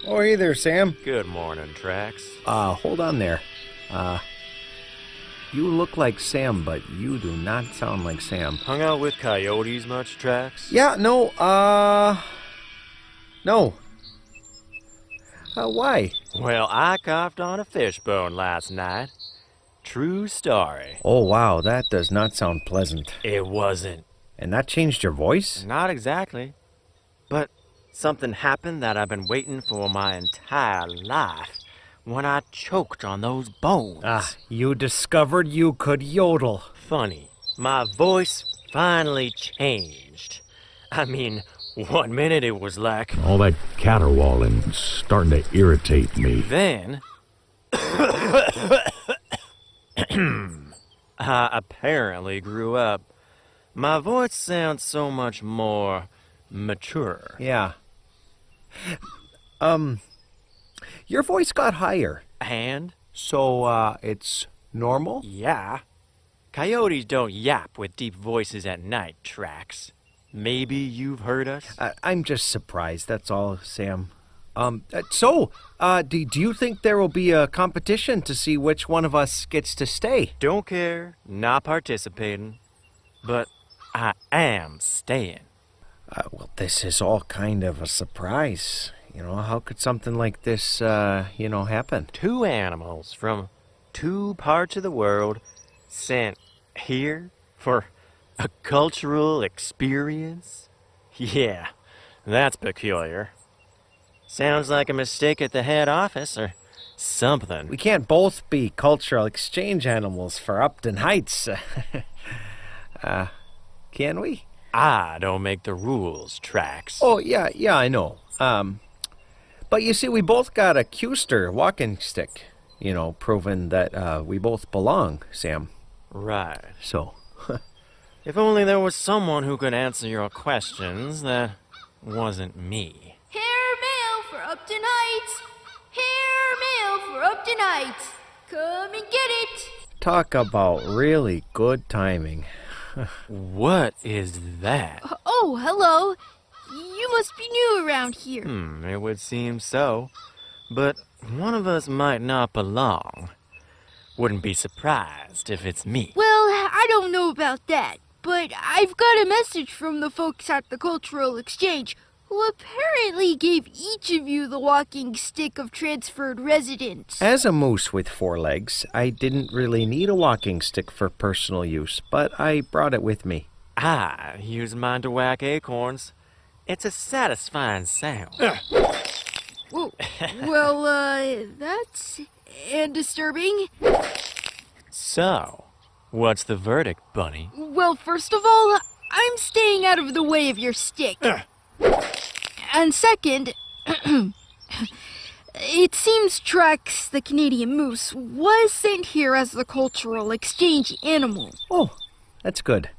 Oh, hey there, Sam. Good morning, Trax. Hold on there. You look like Sam, but you do not sound like Sam. Hung out with coyotes much, Trax? Yeah, no. Why? Well, I coughed on a fishbone last night. True story. Oh, wow, that does not sound pleasant. It wasn't. And that changed your voice? Not exactly. But something happened that I've been waiting for my entire life when I choked on those bones. You discovered you could yodel. Funny, my voice finally changed. I mean, 1 minute it was like... All that caterwauling starting to irritate me. Then... I apparently grew up. My voice sounds so much more mature. Yeah. Your voice got higher. And? So, it's normal? Yeah. Coyotes don't yap with deep voices at night, Trax. Maybe you've heard us? I'm just surprised, that's all, Sam. Do you think there will be a competition to see which one of us gets to stay? Don't care, not participating. But I am staying. Well, this is all kind of a surprise. How could something like this, happen? 2 animals from 2 parts of the world sent here for a cultural experience? Yeah, that's peculiar. Sounds like a mistake at the head office or something. We can't both be cultural exchange animals for Upton Heights. Can we? I don't make the rules, Trax. Oh, yeah, I know. But you see, we both got a Custer walking stick, proving that we both belong, Sam. Right. So. If only there was someone who could answer your questions that wasn't me. Hair mail for Upton Heights! Hair mail for Upton Heights! Come and get it! Talk about really good timing. What is that? Oh, hello. You must be new around here. It would seem so. But one of us might not belong. Wouldn't be surprised if it's me. Well, I don't know about that, but I've got a message from the folks at the Cultural Exchange who apparently gave each of you the walking stick of transferred residents. As a moose with 4 legs, I didn't really need a walking stick for personal use, but I brought it with me. I use mine to whack acorns. It's a satisfying sound. Whoa. Well, that's disturbing. So, what's the verdict, Bunny? Well, first of all, I'm staying out of the way of your stick. And second, it seems Trax, the Canadian moose, was sent here as the cultural exchange animal. Oh, that's good.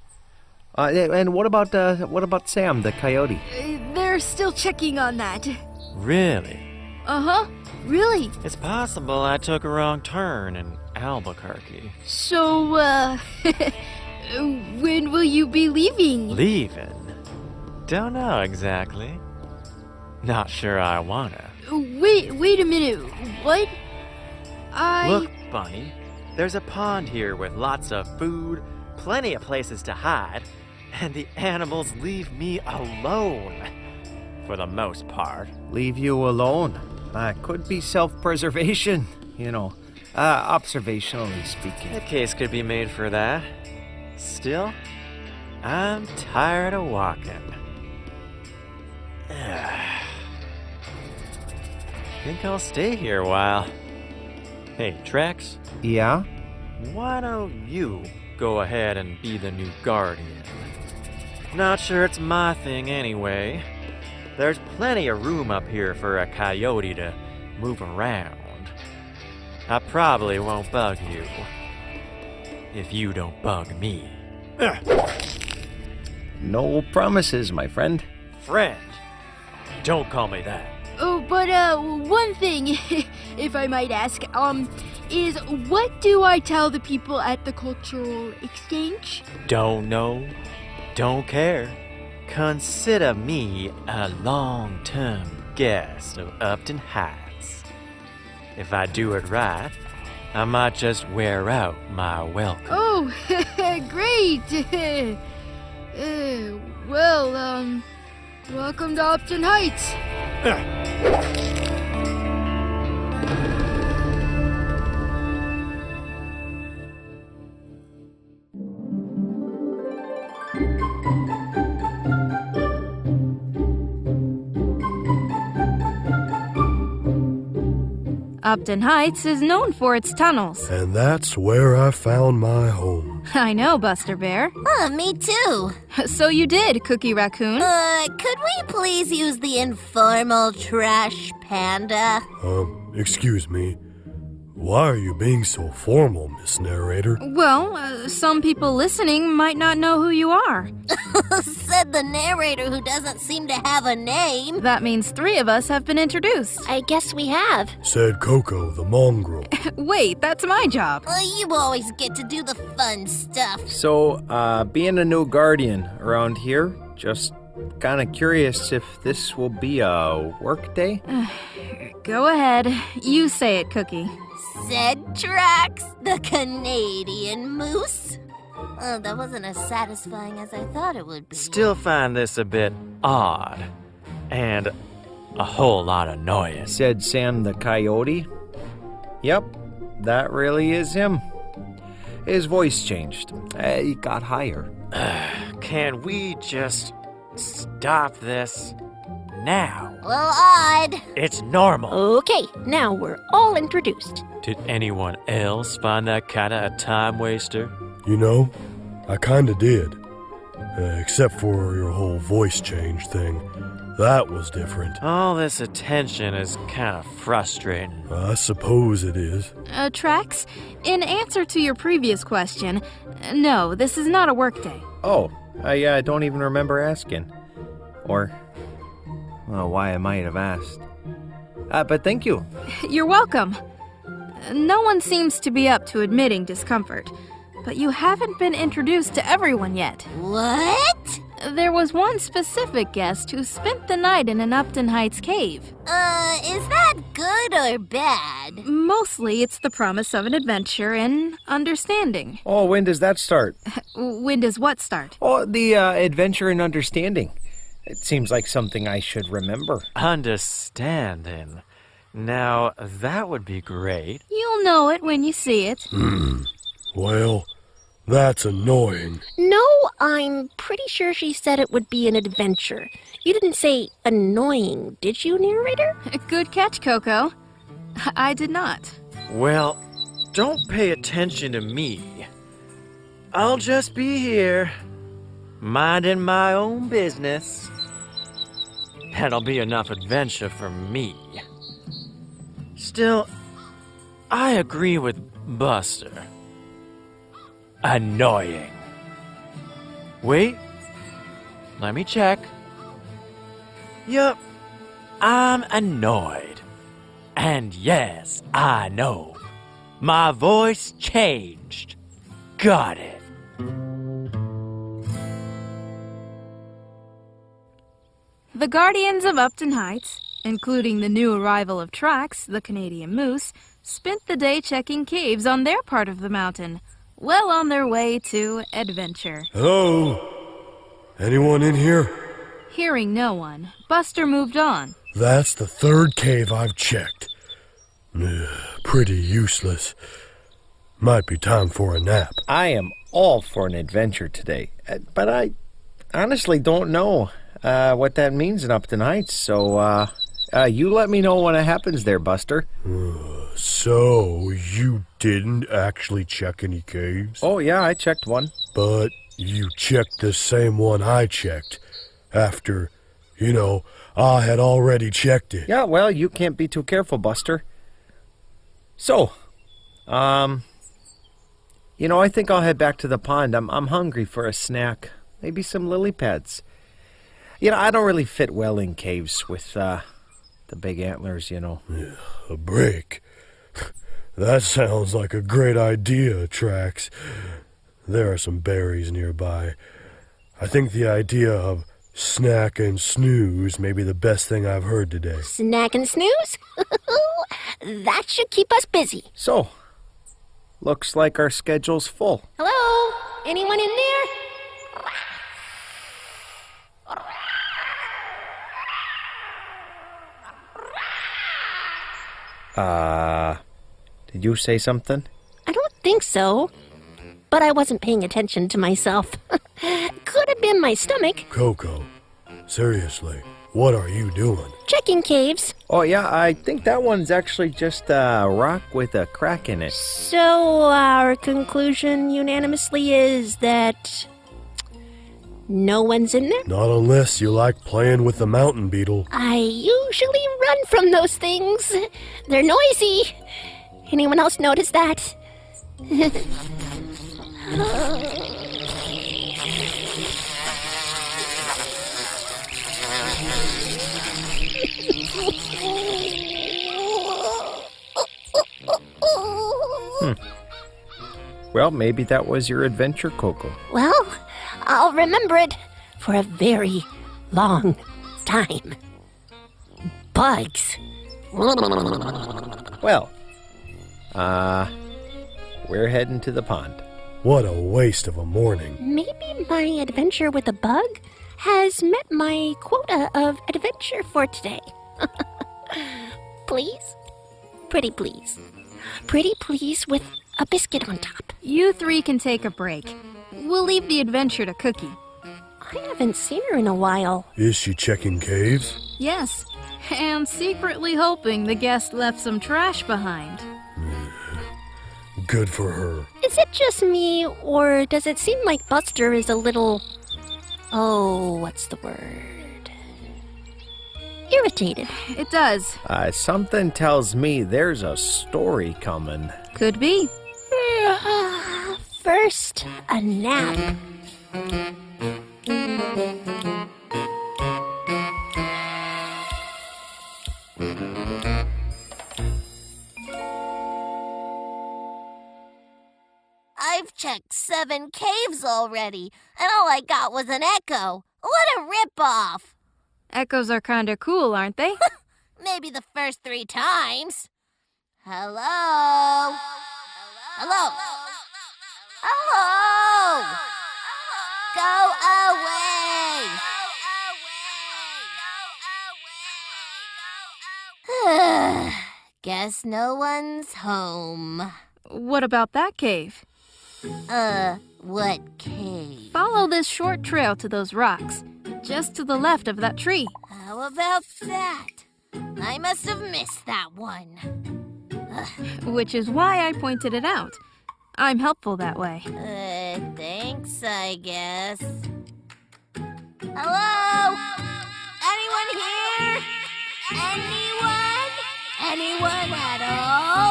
And what about Sam, the coyote? They're still checking on that. Really? Uh-huh, really. It's possible I took a wrong turn in Albuquerque. So, when will you be leaving? Leaving? Don't know exactly. Not sure I wanna. Wait a minute. What? Look, Bunny, there's a pond here with lots of food, plenty of places to hide, and the animals leave me alone. For the most part. Leave you alone. Could be self-preservation, observationally speaking. A case could be made for that. Still, I'm tired of walking. Think I'll stay here a while. Hey, Trax, Yeah? why don't you go ahead and be the new guardian? Not sure it's my thing anyway. There's plenty of room up here for a coyote to move around. I probably won't bug you. If you don't bug me. No promises, my friend. Friend, don't call me that. Oh, but one thing, if I might ask, is what do I tell the people at the cultural exchange? Don't know, don't care. Consider me a long-term guest of Upton Heights. If I do it right, I might just wear out my welcome. Oh, great. Welcome to Upton Heights. Upton Heights is known for its tunnels. And that's where I found my home. I know, Buster Bear. Me too. So you did, Cookie Raccoon. Could we please use the informal trash panda? Excuse me. Why are you being so formal, Miss Narrator? Well, some people listening might not know who you are. Said the narrator who doesn't seem to have a name. That means 3 of us have been introduced. I guess we have. Said Coco the mongrel. Wait, that's my job. You always get to do the fun stuff. So, being a new guardian around here, just kind of curious if this will be a work day? Go ahead. You say it, Cookie. Said Trax, the Canadian moose. Oh, that wasn't as satisfying as I thought it would be. Still find this a bit odd, and a whole lot annoying. Said Sam the Coyote. Yep, that really is him. His voice changed. He got higher. Can we just stop this now? Well, odd. It's normal. Okay, now we're all introduced. Did anyone else find that kinda a time waster? You know, I kinda did. Except for your whole voice change thing. That was different. All this attention is kinda frustrating. I suppose it is. Trax, in answer to your previous question, no, this is not a workday. Oh, I don't even remember asking. Or, well, why I might have asked. But thank you. You're welcome. No one seems to be up to admitting discomfort, but you haven't been introduced to everyone yet. What? There was one specific guest who spent the night in an Upton Heights cave. Is that good or bad? Mostly it's the promise of an adventure and understanding. Oh, when does that start? When does what start? Oh, the adventure and understanding. It seems like something I should remember. Understanding. Now, that would be great. You'll know it when you see it. Well, that's annoying. No, I'm pretty sure she said it would be an adventure. You didn't say annoying, did you, narrator? Good catch, Coco. I did not. Well, don't pay attention to me. I'll just be here, minding my own business. That'll be enough adventure for me. Still, I agree with Buster. Annoying. Wait, let me check. Yup, I'm annoyed. And yes, I know. My voice changed. Got it. The Guardians of Upton Heights, including the new arrival of Trax, the Canadian moose, spent the day checking caves on their part of the mountain, well on their way to adventure. Hello? Anyone in here? Hearing no one, Buster moved on. That's the 3rd cave I've checked. Pretty useless. Might be time for a nap. I am all for an adventure today, but I honestly don't know what that means in Upton Heights, so you let me know when it happens there, Buster. So, you didn't actually check any caves? Oh, yeah, I checked one. But you checked the same one I checked. After, I had already checked it. Yeah, well, you can't be too careful, Buster. So, I think I'll head back to the pond. I'm hungry for a snack. Maybe some lily pads. I don't really fit well in caves with the big antlers, A break? That sounds like a great idea, Trax. There are some berries nearby. I think the idea of Snack and snooze may be the best thing I've heard today. Snack and snooze? That should keep us busy. So, looks like our schedule's full. Hello? Anyone in there? Did you say something? I don't think so. But I wasn't paying attention to myself. Could have been my stomach. Coco, seriously, what are you doing? Checking caves. Oh, yeah, I think that one's actually just a rock with a crack in it. So our conclusion unanimously is that no one's in there? Not unless you like playing with the mountain beetle. I usually run from those things. They're noisy. Anyone else notice that? Well, maybe that was your adventure, Coco. Well, I'll remember it for a very long time. Bugs. Well, we're heading to the pond. What a waste of a morning. Maybe my adventure with a bug has met my quota of adventure for today. Please? Pretty please. Pretty please with a biscuit on top. You three can take a break. We'll leave the adventure to Cookie. I haven't seen her in a while. Is she checking caves? Yes, and secretly hoping the guest left some trash behind. Good for her. Is it just me, or does it seem like Buster is a little... oh, what's the word? Irritated. It does. Something tells me there's a story coming. Could be. First, a nap. I've checked 7 caves already, and all I got was an echo. What a ripoff! Echoes are kinda cool, aren't they? Maybe the first 3 times. Hello? Hello? Hello? Go away! Guess no one's home. What about that cave? What cave? Follow this short trail to those rocks, just to the left of that tree. How about that? I must have missed that one. Which is why I pointed it out. I'm helpful that way. Thanks, I guess. Hello? Anyone here? Anyone? Anyone at all?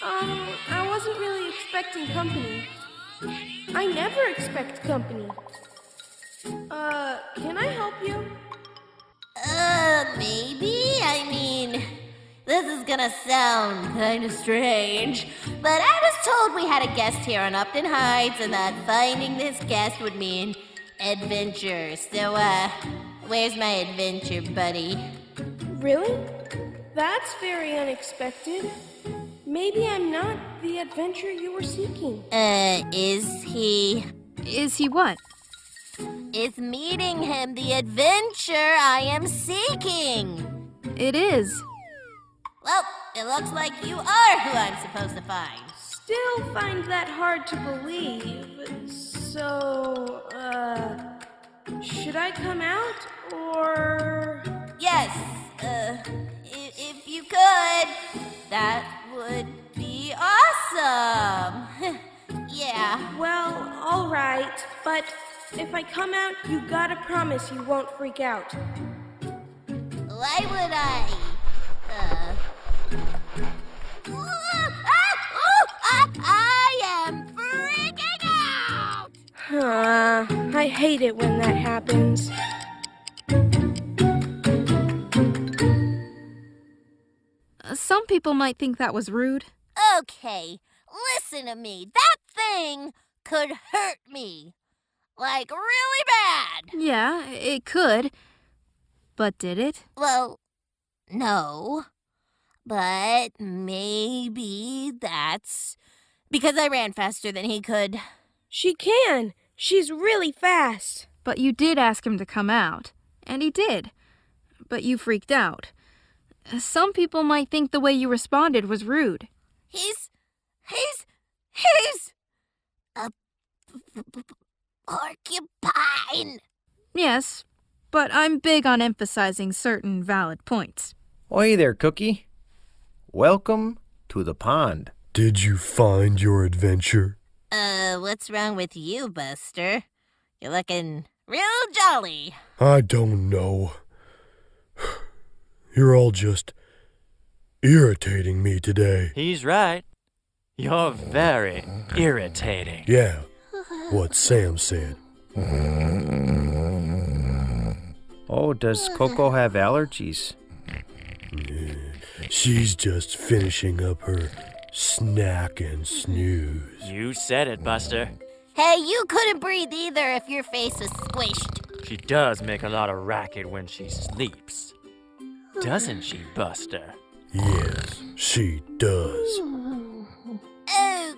I wasn't really expecting company. I never expect company. Can I help you? Maybe? I mean, this is gonna sound kinda strange, but I was told we had a guest here on Upton Heights and that finding this guest would mean adventure. So, where's my adventure buddy? Really? That's very unexpected. Maybe I'm not the adventure you were seeking. Is he? Is he what? Is meeting him the adventure I am seeking? It is. Well, it looks like you are who I'm supposed to find. Still find that hard to believe. So, should I come out, or... Yes, if you could, that would be awesome. Yeah. Well, all right, but if I come out, you gotta promise you won't freak out. Why would I? I am freaking out! I hate it when that happens. Some people might think that was rude. Okay, listen to me. That thing could hurt me. Like, really bad. Yeah, it could. But did it? Well, no. But maybe that's because I ran faster than he could. She can. She's really fast. But you did ask him to come out. And he did. But you freaked out. Some people might think the way you responded was rude. He's a porcupine. Yes, but I'm big on emphasizing certain valid points. Oi there, Cookie. Welcome to the pond. Did you find your adventure? What's wrong with you, Buster? You're looking real jolly. I don't know. You're all just irritating me today. He's right. You're very irritating. Yeah, what Sam said. Oh, does Coco have allergies? She's just finishing up her snack and snooze. You said it, Buster. Hey, you couldn't breathe either if your face was squished. She does make a lot of racket when she sleeps. Doesn't she, Buster? Yes, she does.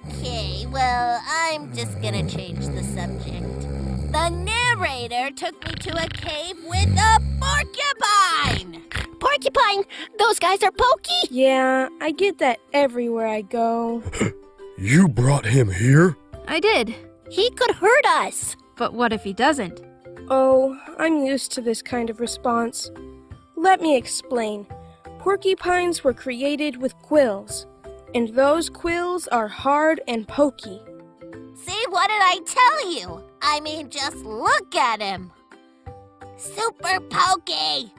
Okay, well, I'm just gonna change the subject. The narrator took me to a cave with a porcupine! Porcupine! Those guys are pokey! Yeah, I get that everywhere I go. You brought him here? I did. He could hurt us! But what if he doesn't? Oh, I'm used to this kind of response. Let me explain. Porcupines were created with quills, and those quills are hard and pokey. See, what did I tell you? I mean, just look at him. Super pokey!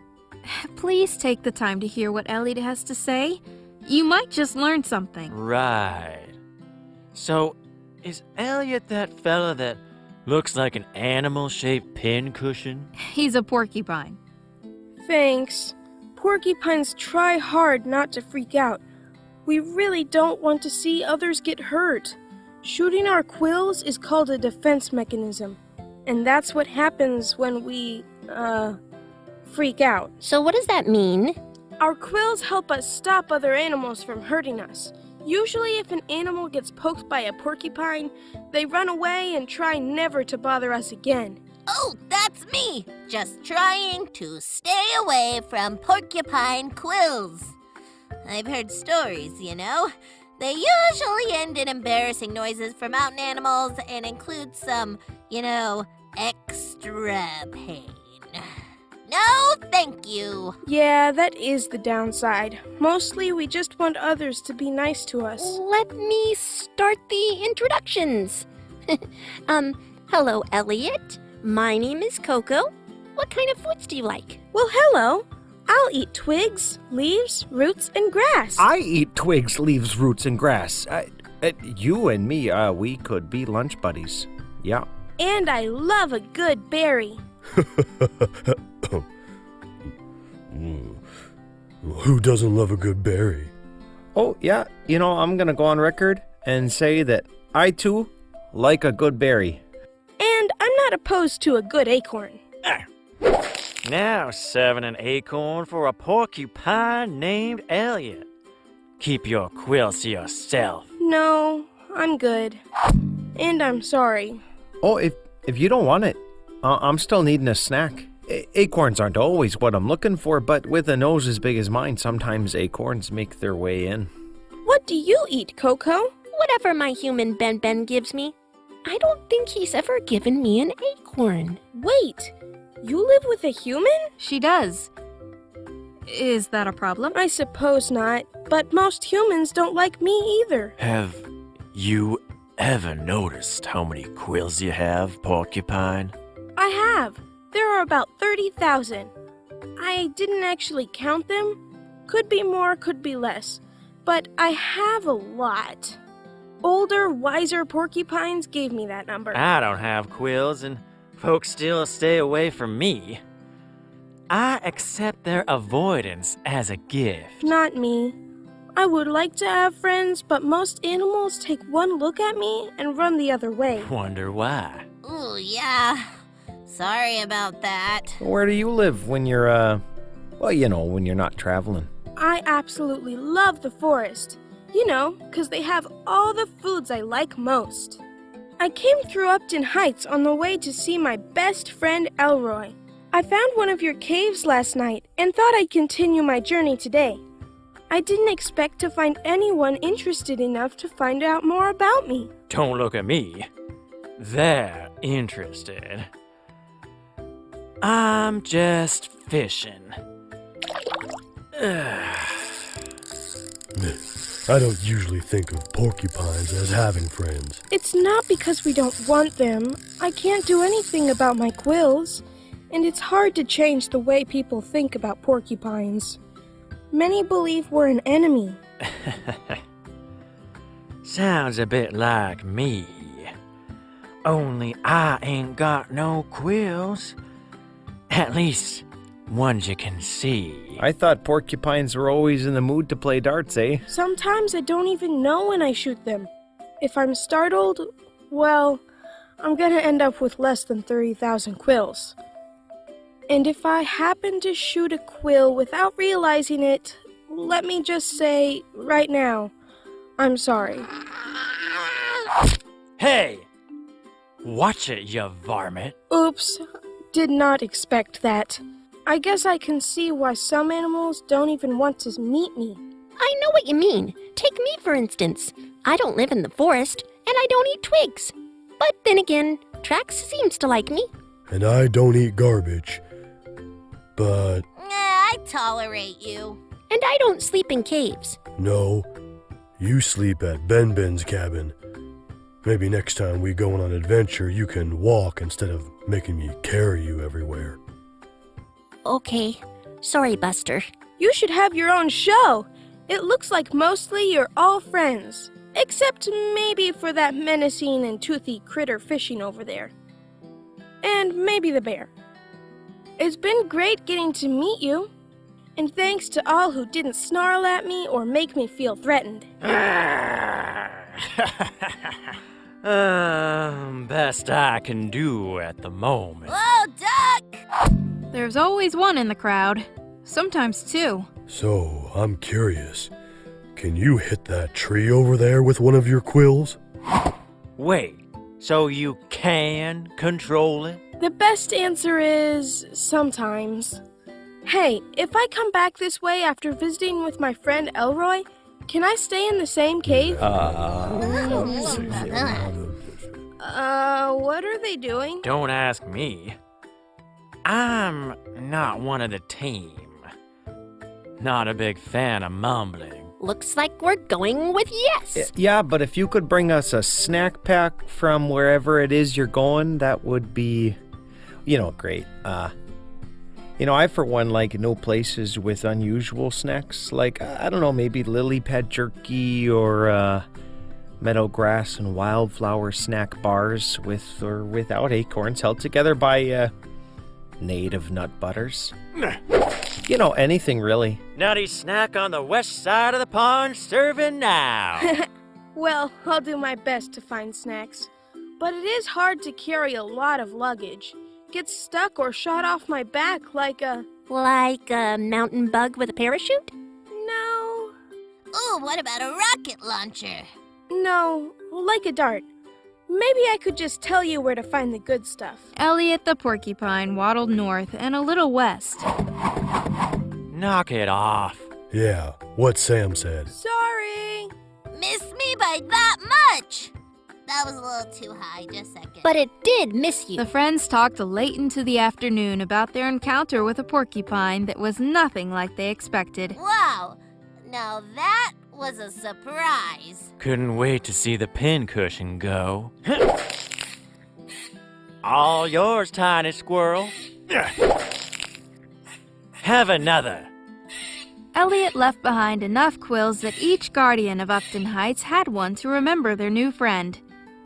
Please take the time to hear what Elliot has to say. You might just learn something. Right. So, is Elliot that fella that looks like an animal-shaped pincushion? He's a porcupine. Thanks. Porcupines try hard not to freak out. We really don't want to see others get hurt. Shooting our quills is called a defense mechanism. And that's what happens when we, freak out. So what does that mean? Our quills help us stop other animals from hurting us. Usually if an animal gets poked by a porcupine, they run away and try never to bother us again. Oh, that's me! Just trying to stay away from porcupine quills. I've heard stories, you know. They usually end in embarrassing noises for mountain animals and include some, extra pain. No, thank you. Yeah, that is the downside. Mostly we just want others to be nice to us. Let me start the introductions. Hello, Elliot. My name is Coco. What kind of foods do you like? Well, hello. I'll eat twigs, leaves, roots, and grass. I eat twigs, leaves, roots, and grass. You and me, we could be lunch buddies. Yeah. And I love a good berry. Who doesn't love a good berry? Oh, yeah. I'm going to go on record and say that I, too, like a good berry. And I'm not opposed to a good acorn. Now serving an acorn for a porcupine named Elliot. Keep your quills to yourself. No, I'm good. And I'm sorry. Oh, if you don't want it, I'm still needing a snack. Acorns aren't always what I'm looking for, but with a nose as big as mine, sometimes acorns make their way in. What do you eat, Coco? Whatever my human Ben gives me. I don't think he's ever given me an acorn. Wait, you live with a human? She does. Is that a problem? I suppose not, but most humans don't like me either. Have you ever noticed how many quills you have, porcupine? I have. There are about 30,000. I didn't actually count them. Could be more, could be less. But I have a lot. Older, wiser porcupines gave me that number. I don't have quills, and folks still stay away from me. I accept their avoidance as a gift. Not me. I would like to have friends, but most animals take one look at me and run the other way. Wonder why. Ooh, yeah. Sorry about that. Where do you live when you're, when you're not traveling? I absolutely love the forest. You know, 'cause they have all the foods I like most. I came through Upton Heights on the way to see my best friend Elroy. I found one of your caves last night and thought I'd continue my journey today. I didn't expect to find anyone interested enough to find out more about me. Don't look at me. They're interested. I'm just fishing. I don't usually think of porcupines as having friends. It's not because we don't want them. I can't do anything about my quills, and it's hard to change the way people think about porcupines. Many believe we're an enemy. Sounds a bit like me. Only I ain't got no quills. At least, ones you can see. I thought porcupines were always in the mood to play darts, eh? Sometimes I don't even know when I shoot them. If I'm startled, well, I'm gonna end up with less than 30,000 quills. And if I happen to shoot a quill without realizing it, let me just say, right now, I'm sorry. Hey! Watch it, you varmint. Oops, did not expect that. I guess I can see why some animals don't even want to meet me. I know what you mean. Take me, for instance. I don't live in the forest, and I don't eat twigs. But then again, Trax seems to like me. And I don't eat garbage. But I tolerate you. And I don't sleep in caves. no, you sleep at Ben's cabin. Maybe next time we go on an adventure, you can walk instead of making me carry you everywhere. Okay. Sorry, Buster. You should have your own show. It looks like mostly you're all friends. Except maybe for that menacing and toothy critter fishing over there. And maybe the bear. It's been great getting to meet you. And thanks to all who didn't snarl at me or make me feel threatened. Best I can do at the moment. Whoa, duck! There's always one in the crowd. Sometimes two. So, I'm curious. Can you hit that tree over there with one of your quills? Wait, so you can control it? The best answer is sometimes. Hey, if I come back this way after visiting with my friend Elroy, can I stay in the same cave? What are they doing? Don't ask me. I'm not one of the team. Not a big fan of mumbling. Looks like we're going with yes. Yeah, but if you could bring us a snack pack from wherever it is you're going, that would be, great. I, for one, no places with unusual snacks. I don't know, maybe lily pad jerky or meadow grass and wildflower snack bars with or without acorns held together by native nut butters. Anything really. Nutty snack on the west side of the pond, serving now. Well, I'll do my best to find snacks. But it is hard to carry a lot of luggage. Gets stuck or shot off my back like a... Like a mountain bug with a parachute? No. Ooh, what about a rocket launcher? No, like a dart. Maybe I could just tell you where to find the good stuff. Elliot the porcupine waddled north and a little west. Knock it off. Yeah, what Sam said. Sorry. Missed me by that much. That was a little too high, just a second. But it did miss you. The friends talked late into the afternoon about their encounter with a porcupine that was nothing like they expected. Wow, now that was a surprise. Couldn't wait to see the pincushion go. All yours, tiny squirrel. Have another. Elliot left behind enough quills that each guardian of Upton Heights had one to remember their new friend,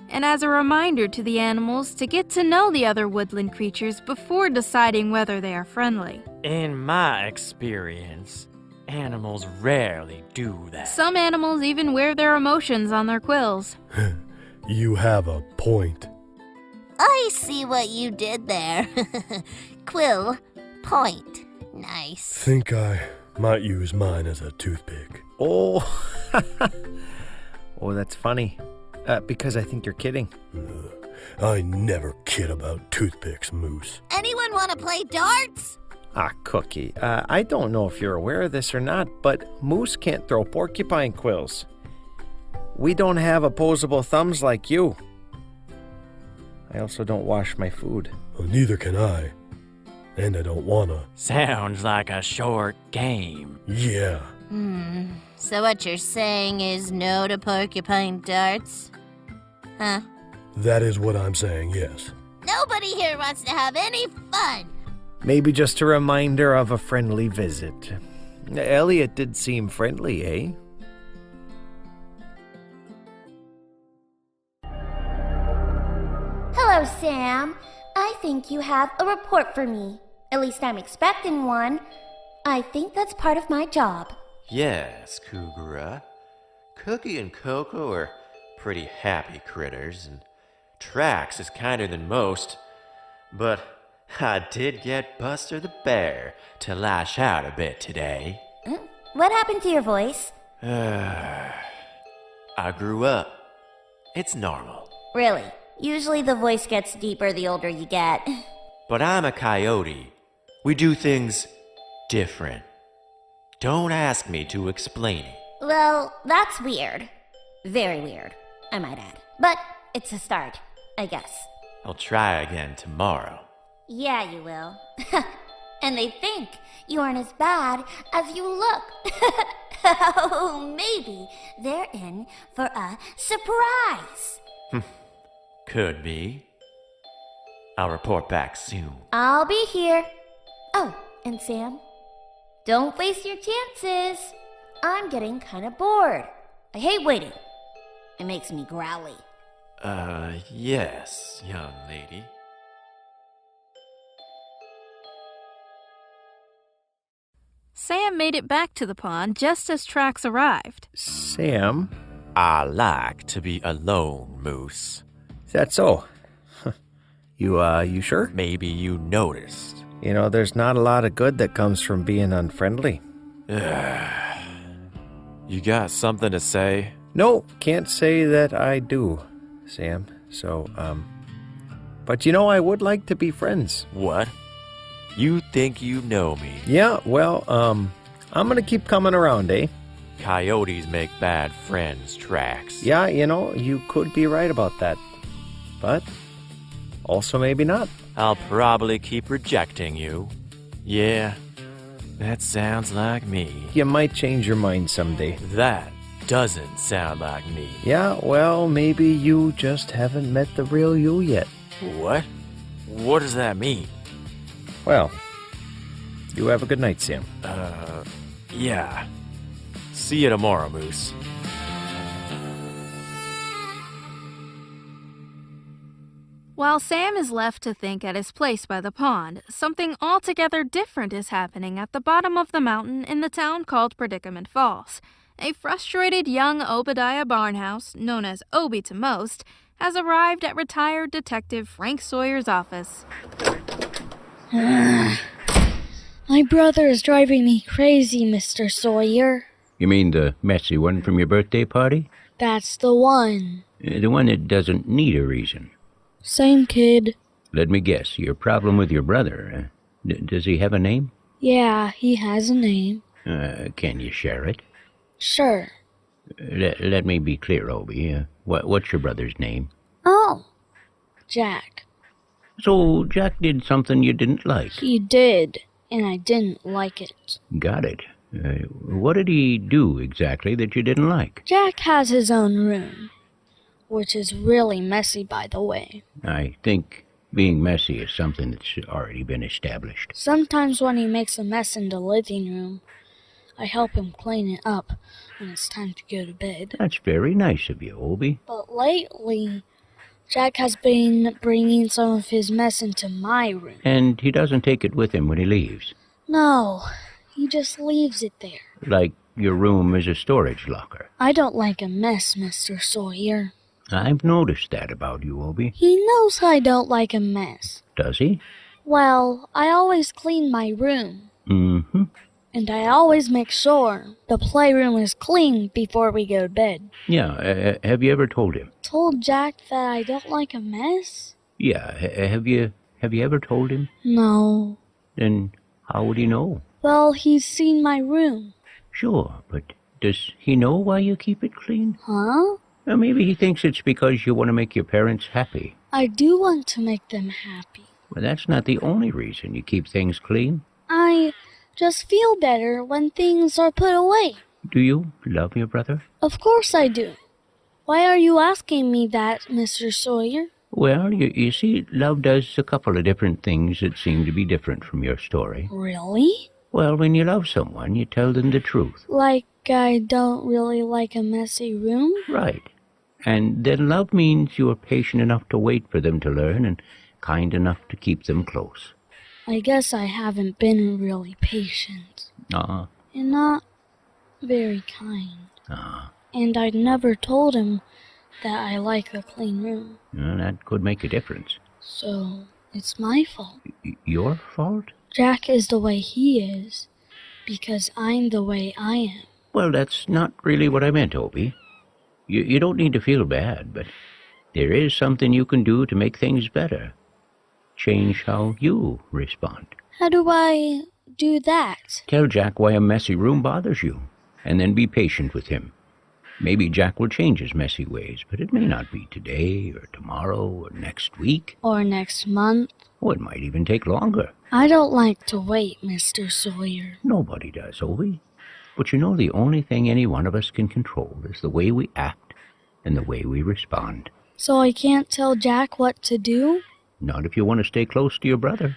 and as a reminder to the animals to get to know the other woodland creatures before deciding whether they are friendly. In my experience, Animals rarely do that. Some animals even wear their emotions on their quills. You have a point. I see what you did there. Quill, point. Nice. Think I might use mine as a toothpick. Oh, oh, that's funny. Because I think you're kidding. I never kid about toothpicks, Moose. Anyone want to play darts? Ah, Cookie, I don't know if you're aware of this or not, but Moose can't throw porcupine quills. We don't have opposable thumbs like you. I also don't wash my food. Well, neither can I. And I don't wanna. Sounds like a short game. Yeah. So what you're saying is no to porcupine darts? Huh? That is what I'm saying, yes. Nobody here wants to have any fun. Maybe just a reminder of a friendly visit. Elliot did seem friendly, eh? Hello, Sam. I think you have a report for me. At least I'm expecting one. I think that's part of my job. Yes, Kugura. Cookie and Coco are pretty happy critters, and Trax is kinder than most. But I did get Buster the Bear to lash out a bit today. What happened to your voice? I grew up. It's normal. Really? Usually the voice gets deeper the older you get. But I'm a coyote. We do things different. Don't ask me to explain it. Well, that's weird. Very weird, I might add. But it's a start, I guess. I'll try again tomorrow. Yeah, you will. And they think you aren't as bad as you look. Oh, maybe they're in for a surprise. Could be. I'll report back soon. I'll be here. Oh, and Sam, don't waste your chances. I'm getting kind of bored. I hate waiting. It makes me growly. Yes, young lady. Sam made it back to the pond just as Trax arrived. Sam? I like to be alone, Moose. Is that so? You sure? Maybe you noticed. You know, there's not a lot of good that comes from being unfriendly. You got something to say? No, can't say that I do, Sam. So, but you know, I would like to be friends. What? You think you know me? Yeah, well, I'm gonna keep coming around, eh? Coyotes make bad friends, Trax. Yeah, you know, you could be right about that. But also maybe not. I'll probably keep rejecting you. Yeah, that sounds like me. You might change your mind someday. That doesn't sound like me. Yeah, well, maybe you just haven't met the real you yet. What? What does that mean? Well, you have a good night, Sam. Yeah. See you tomorrow, Moose. While Sam is left to think at his place by the pond, something altogether different is happening at the bottom of the mountain in the town called Predicament Falls. A frustrated young Obadiah Barnhouse, known as Obie to most, has arrived at retired Detective Frank Sawyer's office. My brother is driving me crazy, Mr. Sawyer. You mean the messy one from your birthday party? That's the one. The one that doesn't need a reason. Same kid. Let me guess, your problem with your brother. Does he have a name? Yeah, he has a name. Can you share it? Sure. Let me be clear, Obie. What's your brother's name? Oh, Jack. So Jack did something you didn't like. He did, and I didn't like it. Got it. What did he do exactly that you didn't like? Jack has his own room, which is really messy, by the way. I think being messy is something that's already been established. Sometimes when he makes a mess in the living room, I help him clean it up when it's time to go to bed. That's very nice of you, Obie. But lately, Jack has been bringing some of his mess into my room. And he doesn't take it with him when he leaves. No, He just leaves it there. Like your room is a storage locker. I don't like a mess, Mr. Sawyer. I've noticed that about you, Obie. He knows I don't like a mess. Does he? Well, I always clean my room. Mm-hmm. And I always make sure the playroom is clean before we go to bed. Yeah, have you ever told him? Told Jack that I don't like a mess? Yeah, have you ever told him? No. Then how would he know? Well, he's seen my room. Sure, but does he know why you keep it clean? Huh? Or maybe he thinks it's because you want to make your parents happy. I do want to make them happy. Well, that's not the only reason you keep things clean. I just feel better when things are put away. Do you love your brother? Of course I do. Why are you asking me that, Mr. Sawyer? Well, you see, love does a couple of different things that seem to be different from your story. Really? Well, when you love someone, you tell them the truth. Like I don't really like a messy room? Right. And then love means you are patient enough to wait for them to learn and kind enough to keep them close. I guess I haven't been really patient. Uh-uh. And not very kind. Uh-uh. And I never told him that I like a clean room. Well, that could make a difference. So, it's my fault. Your fault? Jack is the way he is because I'm the way I am. Well, that's not really what I meant, Obie. You don't need to feel bad, but there is something you can do to make things better. Change how you respond. How do I do that? Tell Jack why a messy room bothers you, and then be patient with him. Maybe Jack will change his messy ways, but it may not be today or tomorrow or next week. Or next month. Or it might even take longer. I don't like to wait, Mr. Sawyer. Nobody does, Obie. But you know, the only thing any one of us can control is the way we act and the way we respond. So I can't tell Jack what to do? Not if you want to stay close to your brother.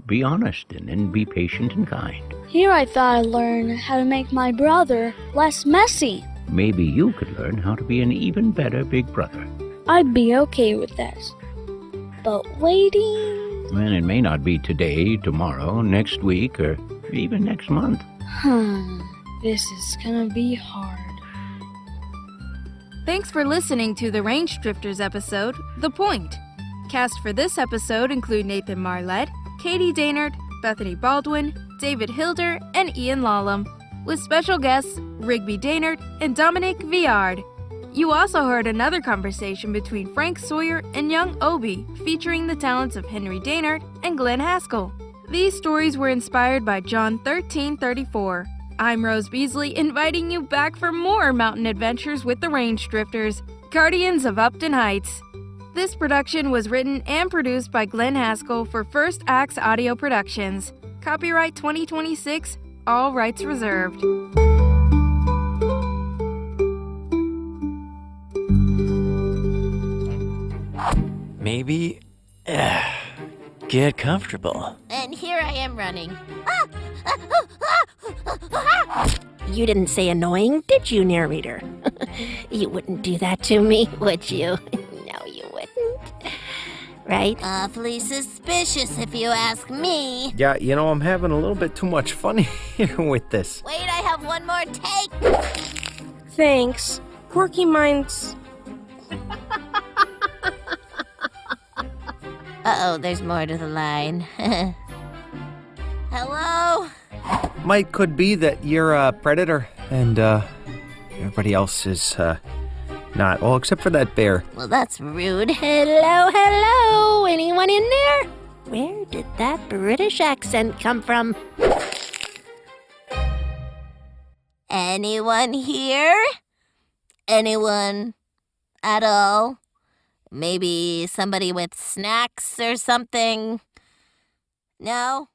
Be honest and then be patient and kind. Here I thought I'd learn how to make my brother less messy. Maybe you could learn how to be an even better big brother. I'd be okay with that. But waiting... Well, it may not be today, tomorrow, next week, or even next month. This is gonna be hard. Thanks for listening to the Range Drifters episode, The Point. Cast for this episode include Nathan Marlette, Katie Daynard, Bethany Baldwin, David Hilder, and Ian Lallam, with special guests Rigby Daynard and Dominic Viard. You also heard another conversation between Frank Sawyer and young Obie, featuring the talents of Henry Daynard and Glenn Haskell. These stories were inspired by John 13:34. I'm Rose Beasley, inviting you back for more mountain adventures with the Range Drifters, Guardians of Upton Heights. This production was written and produced by Glenn Haskell for First Acts Audio Productions. Copyright 2026, all rights reserved. Maybe get comfortable. And here I am running. You didn't say annoying, did you, narrator? You wouldn't do that to me, would you? No, you wouldn't. Right? Awfully suspicious if you ask me. Yeah, you know, I'm having a little bit too much fun here with this. Wait, I have one more take. Thanks. Porky Minds. Uh-oh, there's more to the line. Hello? Might could be that you're a predator and everybody else is not. Well, except for that bear. Well, that's rude. Hello, hello. Anyone in there? Where did that British accent come from? Anyone here? Anyone at all? Maybe somebody with snacks or something? No?